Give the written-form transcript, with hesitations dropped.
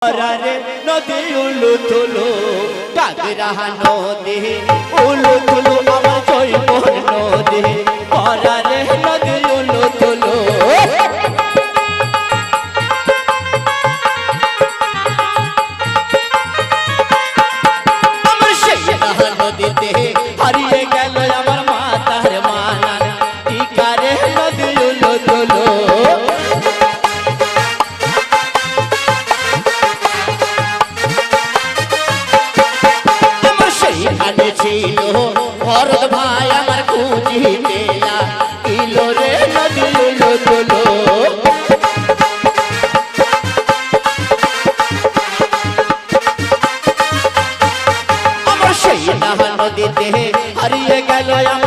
রে নদী উলু তুলু ডাগরা নদী উলু তুলু আমার জৈবন নদী রে নদী উলু তুলু আমার সেই নদীতে হারিয়ে গেল আমার মাতার মানা টিকারে নদী উলু তুলু ছিল ভরত ভাই আমার খুঁজিতে ইলো রে নদী উলু তুলু আমার সেই নদীতে হারিয়ে গেল আমার